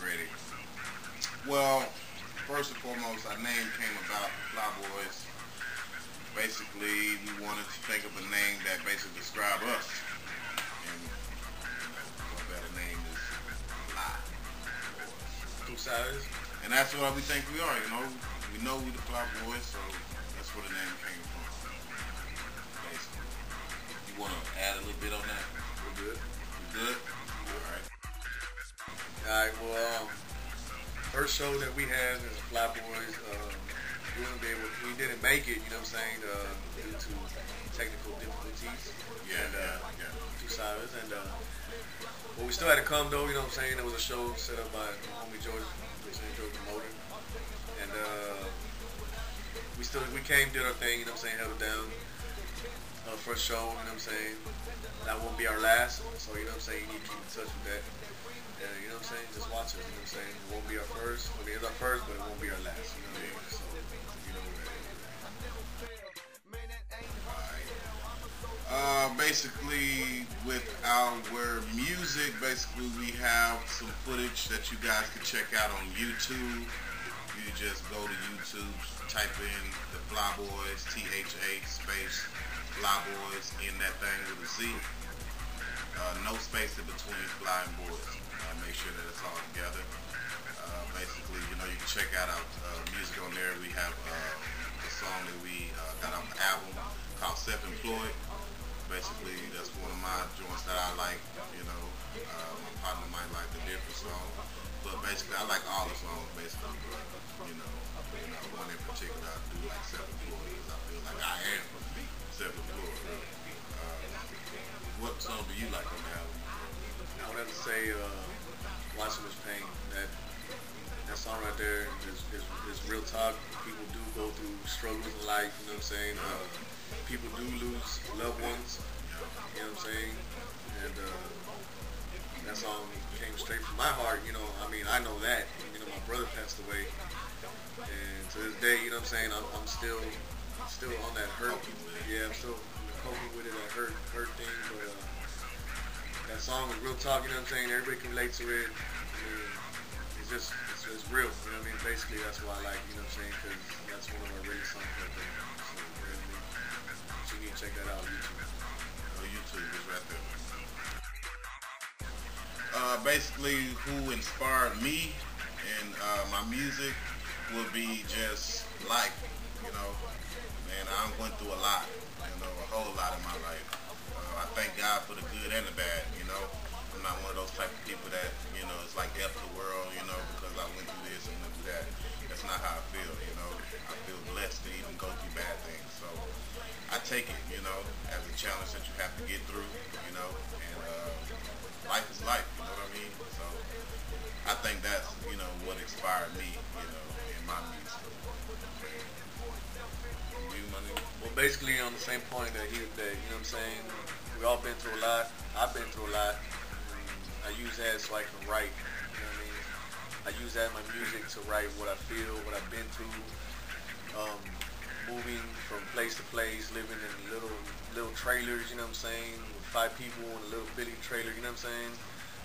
ready. Well, first and foremost, our name came about, Flyboyz. Basically, we wanted to think of a name that basically described us. And what better name is Fly. Two sides. And that's what we think we are, you know. We know we the Flyboyz, so that's where the name came from. Basically. You want to add a little bit on that? We're good. You good? Alright. Alright, well, first show that we had as Flyboyz, we didn't make it, you know what I'm saying, due to technical difficulties. Two sides. And well, we still had to come though, you know what I'm saying. There was a show set up by homie JORGE, THAPROMOTER. And we came, did our thing, you know what I'm saying, held it down. First show, you know what I'm saying. That won't be our last, so you know what I'm saying, you need to keep in touch with that. And you know what I'm saying, just watch us, you know what I'm saying. It won't be our first. I mean, it's our first, but it won't be our last, you know what I mean. So, you know what basically, with our music, basically we have some footage that you guys can check out on YouTube. You just go to YouTube, type in the Flyboyz, THA space Flyboyz, in that thing with a Z. No space in between Fly and Boys. Make sure that it's all together. Basically, you know, you can check out our music on there. We have a song that we got on the album called Self-Employed. Basically, that's one of my joints that I like, you know. My partner might like a different song. But basically, I like all the songs, basically. But, you know, one in particular, I do like Self-Employed because I feel like I am self-employed, really. What song do you like on the album? I would have to say Watching This Pain. That song right there is real talk. People do go through struggles in life, you know what I'm saying? People do lose loved ones, you know what I'm saying? And that song came straight from my heart, you know. I mean, I know that. You know, my brother passed away. And to this day, you know what I'm saying, I'm still on that hurt. Yeah, I'm still coping with it, that hurt thing. But that song is real talk, you know what I'm saying? Everybody can relate to it. I mean, it's real, you know what I mean? Basically, that's why I like, you know what I'm saying? Because that's one of my really songs right there. So, you know what I mean? So you need to check that out on YouTube. YouTube is right there. Basically, who inspired me and my music would be just life, you know. Man, I'm going through a lot, you know, a whole lot in my life. I thank God for the good and the bad, you know. I'm not one of those type of people that, you know, it's like F the world, you know, because I went through this and went through that. That's not how I feel, you know. I feel blessed to even go through bad things. So I take it, you know, as a challenge that you have to get through, you know. And life is life, you know what I mean? So I think that's, you know, what inspired me, you know, in my music. Well, basically on the same point that you know what I'm saying, we all been through a lot. I've been through a lot. I use that so I can write, you know what I mean? I use that in my music to write what I feel, what I've been through, moving from place to place, living in little trailers, you know what I'm saying, with 5 people in a little bitty trailer, you know what I'm saying,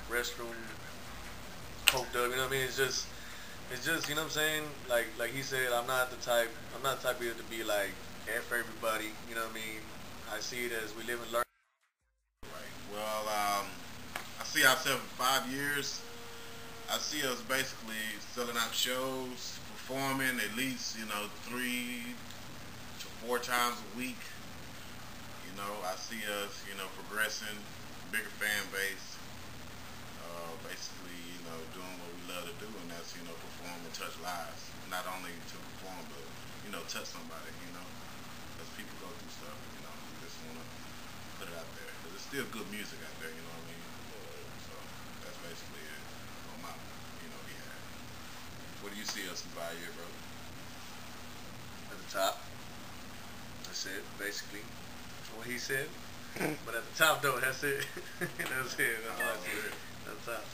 restroom, coked up, you know what I mean? It's just, you know what I'm saying, like he said, I'm not the type here to be like, F everybody, you know what I mean? I see it as we live and learn. Right. Well, I see ourselves in 5 years. I see us basically selling out shows, performing at least, you know, 3 to 4 times a week. You know, I see us, you know, progressing, bigger fan base. Basically, you know, doing what we love to do, and that's, you know, perform and touch lives. Not only to perform, but, you know, touch somebody, you know. Because people go through stuff, you know, we just want to put it out there. Because there's still good music out there, you know what I mean? So that's basically it on my, you know, behalf. What do you see us in 5 years, bro? At the top. That's it, basically. What he said. But at the top, though, that's it. That's it. That's all I said. At the top.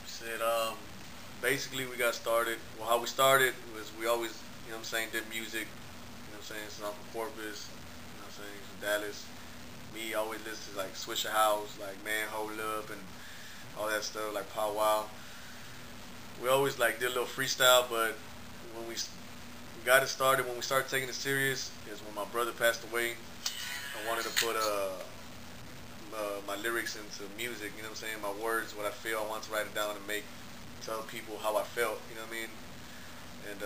Said, basically, we got started. Well, how we started was we always, you know what I'm saying, did music. You know what I'm saying? Since I'm from Corpus, you know what I'm saying, from Dallas. Me always listen to like Swisher House, like Man Hold Up, and all that stuff, like powwow. We always like did a little freestyle, but when we got it started, when we started taking it serious, is when my brother passed away. I wanted to put my lyrics into music, you know what I'm saying? My words, what I feel. I wanted to write it down and tell people how I felt, you know what I mean? And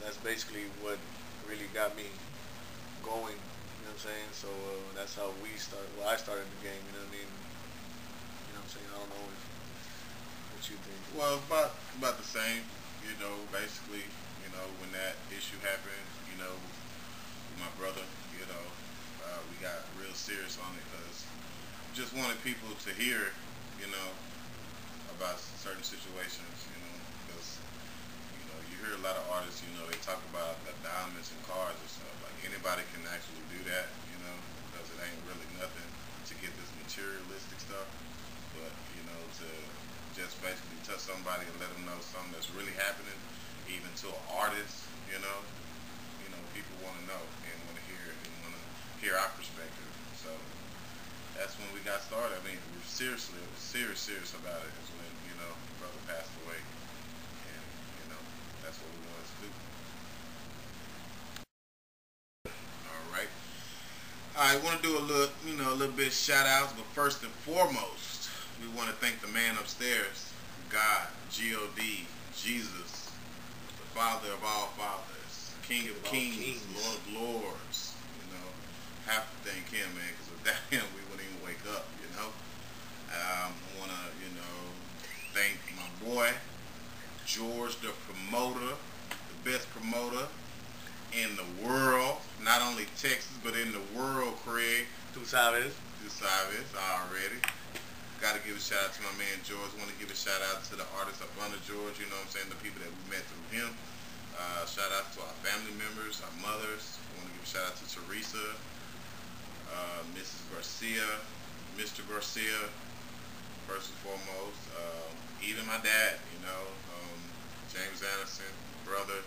that's basically what really got me going, you know what I'm saying? So that's how we started. Well, I started the game, you know what I mean? You know what I'm saying? I don't know what you think. Well, about the same, you know, basically, you know, when that issue happened, you know, with my brother, you know, we got real serious on it because just wanted people to hear, you know, about certain situations, you know, because, you know, you hear a lot of artists, you know, they talk about the diamonds and cars and stuff. Like, anybody can actually do that, you know, because it ain't really nothing to get this materialistic stuff. But, you know, to just basically touch somebody and let them know something that's really happening, even to an artist, you know, people want to know and want to hear our perspective. So that's when we got started. I mean, we were serious about it. Is when, you know, brother passed away, and you know, that's what we wanted to do. All right. I want to do a little bit of shout outs, but first and foremost, we want to thank the man upstairs, God, G-O-D, Jesus, the Father of all fathers, King of kings, Lord of lords. You know, have to thank him, man, because without him, we wouldn't even wake up, you know. I want to, you know, thank my boy, George, the promoter, the best promoter in the world, not only Texas, but in the world, Craig. Tú sabes Already. Got to give a shout out to my man George. Want to give a shout out to the artists up under George, you know what I'm saying, the people that we met through him. Shout out to our family members, our mothers. Want to give a shout out to Teresa, Mrs. Garcia, Mr. Garcia, first and foremost. Even my dad, you know, James Anderson, brother,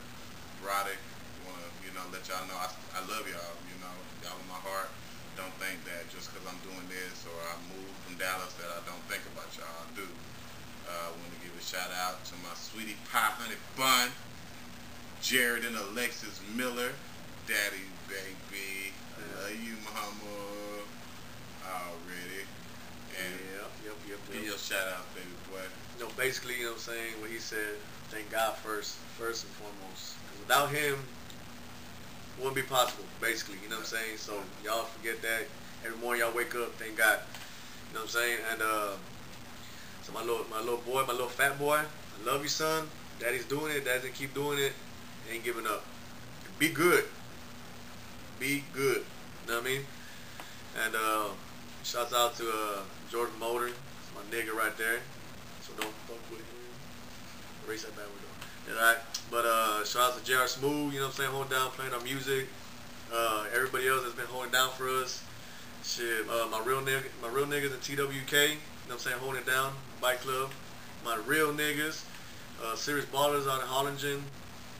Roddick. Want to, you know, let y'all know I love y'all, you know, y'all in my heart. Don't think that just because I'm doing this or I moved from Dallas that I don't think about y'all. I do. Want to give a shout out to my sweetie pie honey bun, Jared and Alexis Miller, daddy baby, I love you mama, already. And yep. give your shout out, baby boy. You know, basically, you know what I'm saying, what he said, thank God first and foremost. Because without him, it wouldn't be possible, basically, you know what I'm saying? So y'all forget that. Every morning y'all wake up, thank God. You know what I'm saying? And so my little boy, my little fat boy, I love you, son. Daddy's doing it, daddy's gonna keep doing it. Ain't giving up. Be good. Be good. You know what I mean? And shouts out to George Motor. It's my nigga right there. So don't fuck with him. Erase that bad window. Alright, but shout out to JR Smooth, you know what I'm saying, holding down, playing our music. Everybody else that's been holding down for us. Shit, my real niggas in TWK, you know what I'm saying, holding it down, Bike Club. My real niggas, Serious Ballers out in Hollingen,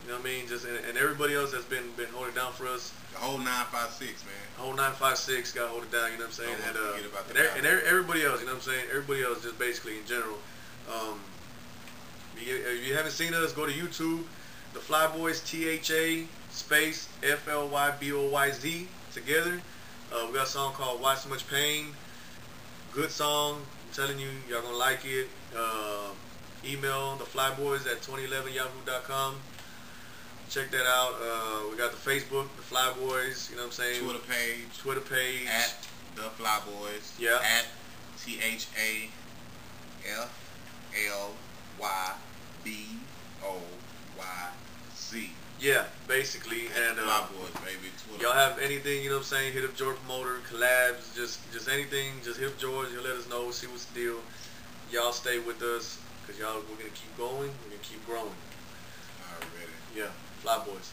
you know what I mean, just and everybody else that's been holding it down for us. The whole 956, man. The whole 956 got to hold it down, you know what I'm saying, and everybody else, you know what I'm saying, everybody else just basically in general. If you haven't seen us, go to YouTube, the Flyboyz, THA space FLYBOYZ together. We got a song called Why So Much Pain. Good song. I'm telling you, y'all gonna like it. Email the Flyboyz at 2011yahoo.com. Check that out. We got the Facebook, the Flyboyz, you know what I'm saying? Twitter page. At the Flyboyz. Yeah. At THAFLYBOYZ. Yeah, basically. And Flyboyz, baby. Twitter. Y'all have anything, you know what I'm saying, hit up George Promoter, collabs, just anything, just hit up George, he'll let us know, see what's the deal. Y'all stay with us, because we're going to keep going, we're going to keep growing. Already. Yeah, Flyboyz.